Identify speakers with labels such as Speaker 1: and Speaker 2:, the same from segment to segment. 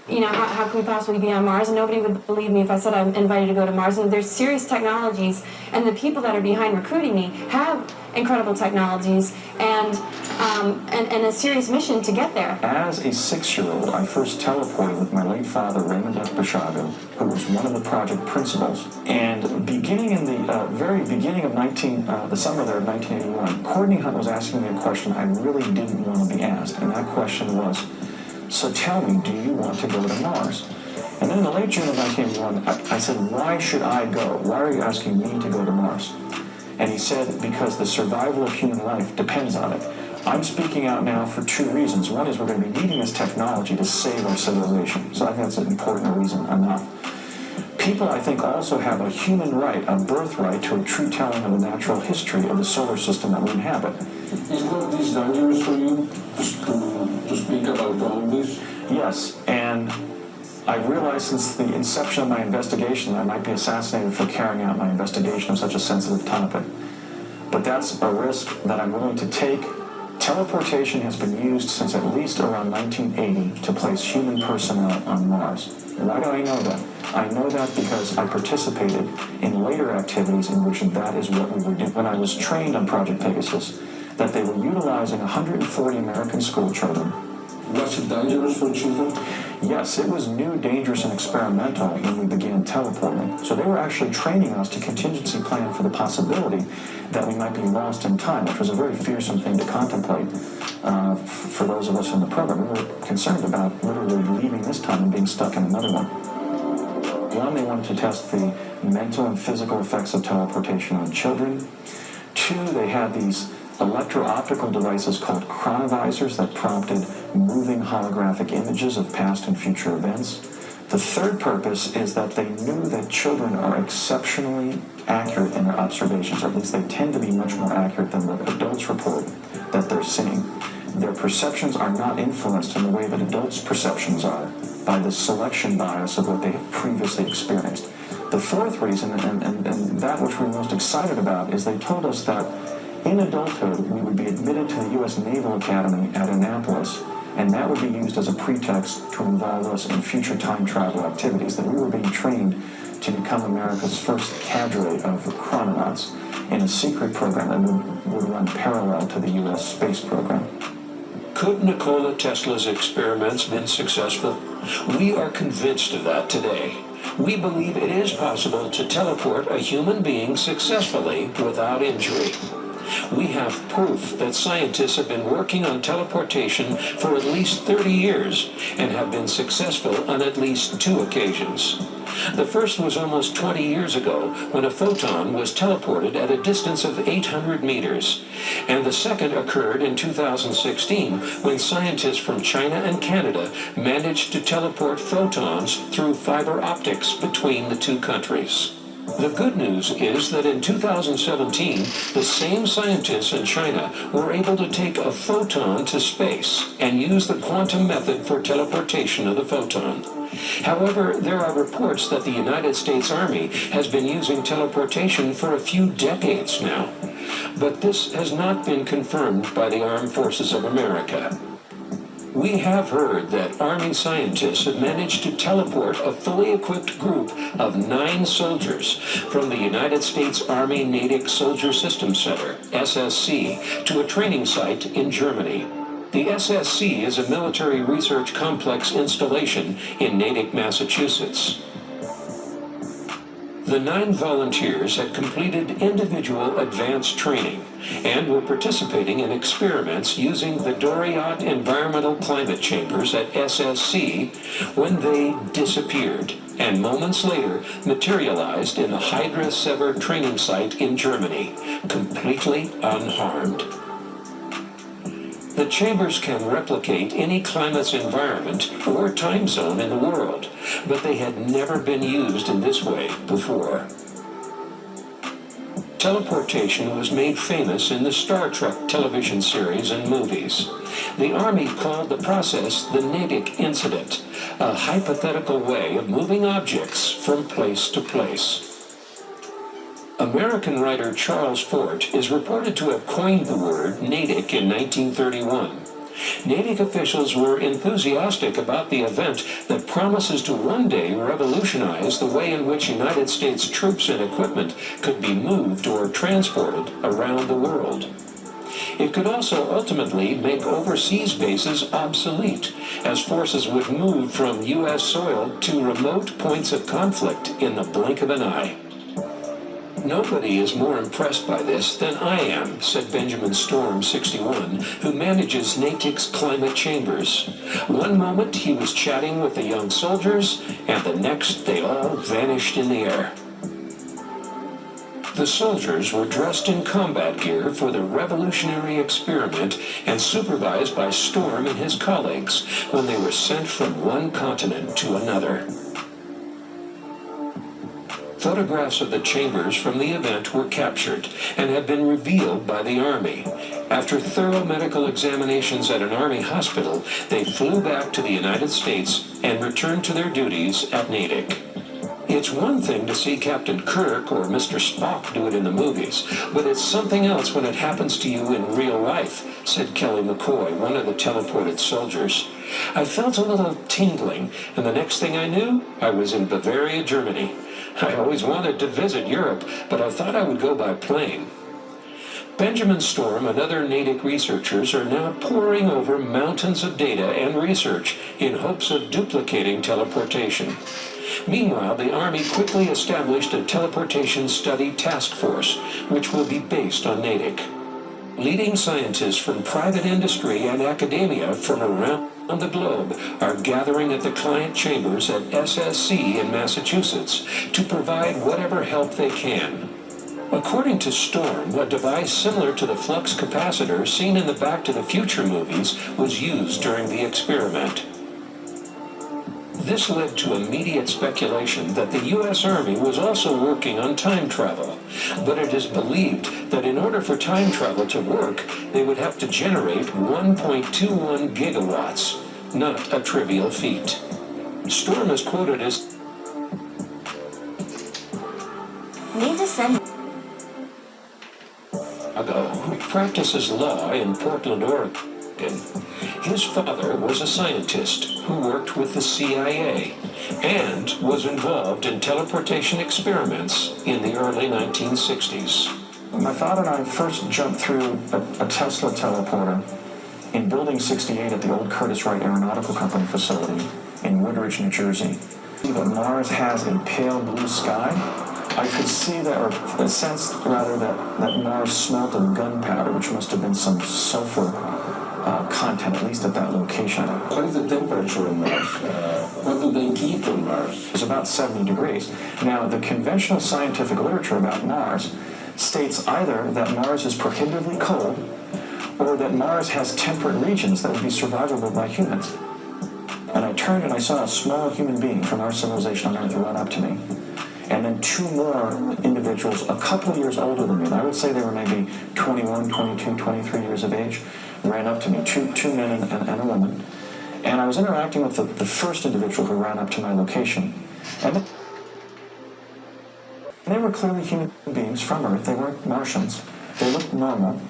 Speaker 1: how can we possibly be on Mars? And nobody would believe me if I said I'm invited to go to Mars. And there's serious technologies, and the people that are behind recruiting me have incredible technologies and a serious mission to get there.
Speaker 2: As a 6-year-old, I first teleported with my late father, Raymond F. Bashago, who was one of the project principals. And beginning in the very beginning of the summer there of 1981, Courtney Hunt was asking me a question I really didn't want to be asked. And that question was, so tell me, do you want to go to Mars? And then in the late June of 1981, I said, why should I go? Why are you asking me to go to Mars? And he said, because the survival of human life depends on it. I'm speaking out now for 2 reasons. One is we're going to be needing this technology to save our civilization. So I think that's an important reason enough. People, I think, also have a human right, a birthright to a true telling of the natural history of the solar system that we inhabit.
Speaker 3: Is not this dangerous for you to speak about all this?
Speaker 2: Yes, and I've realized since the inception of my investigation that I might be assassinated for carrying out my investigation of such a sensitive topic. But that's a risk that I'm willing to take. Teleportation has been used since at least around 1980 to place human personnel on Mars. Why do I know that? I know that because I participated in later activities in which that is what we were doing. When I was trained on Project Pegasus, that they were utilizing 140 American school children.
Speaker 3: Was it dangerous for children?
Speaker 2: Yes, it was new, dangerous, and experimental when we began teleporting. So they were actually training us to contingency plan for the possibility that we might be lost in time, which was a very fearsome thing to contemplate for those of us in the program. We were concerned about literally leaving this time and being stuck in another one. One, they wanted to test the mental and physical effects of teleportation on children. 2, they had these electro-optical devices called chronovisors that prompted moving holographic images of past and future events. The third purpose is that they knew that children are exceptionally accurate in their observations, or at least they tend to be much more accurate than what adults report that they're seeing. Their perceptions are not influenced in the way that adults' perceptions are by the selection bias of what they have previously experienced. The fourth reason, and that which we're most excited about, is they told us that in adulthood, we would be admitted to the U.S. Naval Academy at Annapolis, and that would be used as a pretext to involve us in future time travel activities, that we were being trained to become America's first cadre of chrononauts in a secret program that would run parallel to the U.S. space program.
Speaker 4: Could Nikola Tesla's experiments been successful? We are convinced of that today. We believe it is possible to teleport a human being successfully without injury. We have proof that scientists have been working on teleportation for at least 30 years and have been successful on at least 2 occasions. The first was almost 20 years ago when a photon was teleported at a distance of 800 meters. And the second occurred in 2016 when scientists from China and Canada managed to teleport photons through fiber optics between the 2 countries. The good news is that in 2017, the same scientists in China were able to take a photon to space and use the quantum method for teleportation of the photon. However, there are reports that the United States Army has been using teleportation for a few decades now. But this has not been confirmed by the Armed Forces of America. We have heard that Army scientists have managed to teleport a fully equipped group of 9 soldiers from the United States Army Natick Soldier Systems Center, SSC, to a training site in Germany. The SSC is a military research complex installation in Natick, Massachusetts. The 9 volunteers had completed individual advanced training and were participating in experiments using the Doriot Environmental Climate Chambers at SSC when they disappeared and moments later materialized in the Hydra Sever training site in Germany, completely unharmed. The chambers can replicate any climate's environment or time zone in the world, but they had never been used in this way before. Teleportation was made famous in the Star Trek television series and movies. The Army called the process the Natick Incident, a hypothetical way of moving objects from place to place. American writer Charles Fort is reported to have coined the word Natick in 1931. Natick officials were enthusiastic about the event that promises to one day revolutionize the way in which United States troops and equipment could be moved or transported around the world. It could also ultimately make overseas bases obsolete, as forces would move from U.S. soil to remote points of conflict in the blink of an eye. Nobody is more impressed by this than I am, said Benjamin Storm, 61, who manages Natick's climate chambers. One moment he was chatting with the young soldiers, and the next they all vanished in the air. The soldiers were dressed in combat gear for the revolutionary experiment and supervised by Storm and his colleagues when they were sent from one continent to another. Photographs of the chambers from the event were captured and have been revealed by the Army. After thorough medical examinations at an Army hospital, they flew back to the United States and returned to their duties at Natick. It's one thing to see Captain Kirk or Mr. Spock do it in the movies, but it's something else when it happens to you in real life, said Kelly McCoy, one of the teleported soldiers. I felt a little tingling, and the next thing I knew, I was in Bavaria, Germany. I always wanted to visit Europe, but I thought I would go by plane. Benjamin Storm and other Natick researchers are now poring over mountains of data and research in hopes of duplicating teleportation. Meanwhile, the Army quickly established a teleportation study task force, which will be based on Natick. Leading scientists from private industry and academia from around the globe are gathering at the client chambers at SSC in Massachusetts to provide whatever help they can. According to Storm, a device similar to the flux capacitor seen in the Back to the Future movies was used during the experiment. This led to immediate speculation that the U.S. Army was also working on time travel, but it is believed that in order for time travel to work, they would have to generate 1.21 gigawatts, not a trivial feat. Storm is quoted as,
Speaker 1: Need to send.
Speaker 4: who practices law in Portland, Oregon. His father was a scientist who worked with the CIA and was involved in teleportation experiments in the early 1960s.
Speaker 2: My father and I first jumped through a Tesla teleporter in Building 68 at the old Curtiss Wright Aeronautical Company facility in Woodridge, New Jersey. But Mars has a pale blue sky. I could see that, or sense rather, that Mars smelt of gunpowder, which must have been some sulfur content, at least at that location.
Speaker 3: What is the temperature on Mars? What do they keep on Mars?
Speaker 2: It's about 70 degrees. Now, the conventional scientific literature about Mars states either that Mars is prohibitively cold or that Mars has temperate regions that would be survivable by humans. And I turned and I saw a small human being from our civilization on Earth run up to me. And then two more individuals, a couple of years older than me, and I would say they were maybe 21, 22, 23 years of age, ran up to me, two men and a woman. And I was interacting with the first individual who ran up to my location. And they were clearly human beings from Earth. They weren't Martians. They looked normal.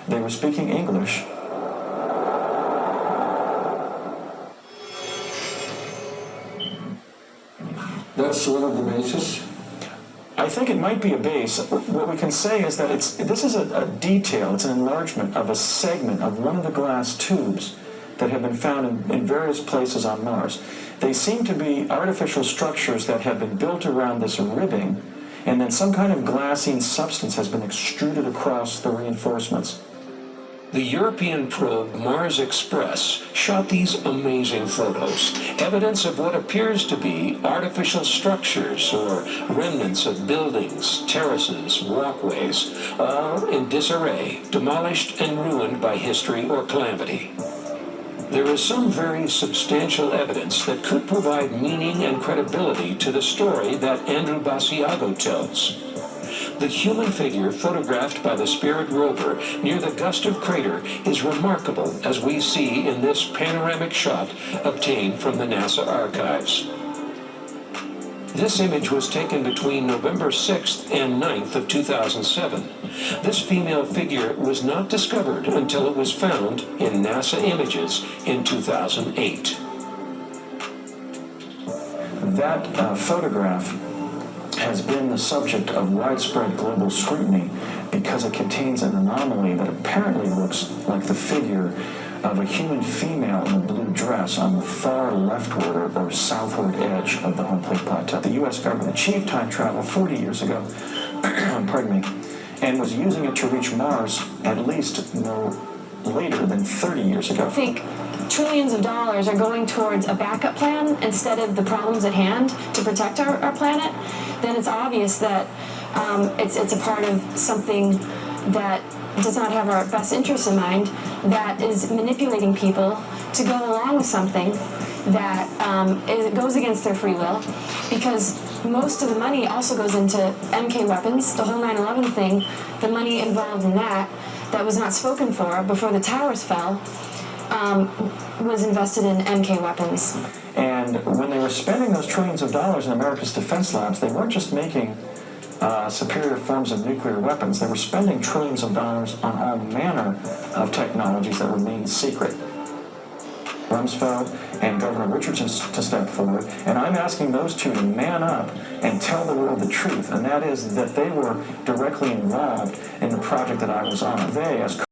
Speaker 2: They were speaking English.
Speaker 3: That's one of the bases.
Speaker 2: I think it might be a base. What we can say is that this is a detail, it's an enlargement of a segment of one of the glass tubes that have been found in various places on Mars. They seem to be artificial structures that have been built around this ribbing, and then some kind of glassine substance has been extruded across the reinforcements.
Speaker 4: The European probe Mars Express shot these amazing photos, evidence of what appears to be artificial structures or remnants of buildings, terraces, walkways, all in disarray, demolished and ruined by history or calamity. There is some very substantial evidence that could provide meaning and credibility to the story that Andrew Basiago tells. The human figure photographed by the Spirit rover near the Gustav crater is remarkable, as we see in this panoramic shot obtained from the NASA archives. This image was taken between November 6th and 9th of 2007. This female figure was not discovered until it was found in NASA images in 2008.
Speaker 2: That photograph has been the subject of widespread global scrutiny because it contains an anomaly that apparently looks like the figure of a human female in a blue dress on the far leftward or southward edge of the home plate plateau. The U.S. government achieved time travel 40 years ago, pardon me, and was using it to reach Mars at least no later than 30 years ago.
Speaker 1: I think trillions of dollars are going towards a backup plan instead of the problems at hand to protect our planet, then it's obvious that it's a part of something that does not have our best interests in mind, that is manipulating people to go along with something that it goes against their free will, because most of the money also goes into MK weapons, the whole 9/11 thing, the money involved in that was not spoken for before the towers fell, was invested in MK weapons.
Speaker 2: And when they were spending those trillions of dollars in America's defense labs, they weren't just making superior forms of nuclear weapons. They were spending trillions of dollars on all manner of technologies that remain secret. Rumsfeld and Governor Richardson to step forward, and I'm asking those two to man up and tell the world the truth, and that is that they were directly involved in the project that I was on. They, as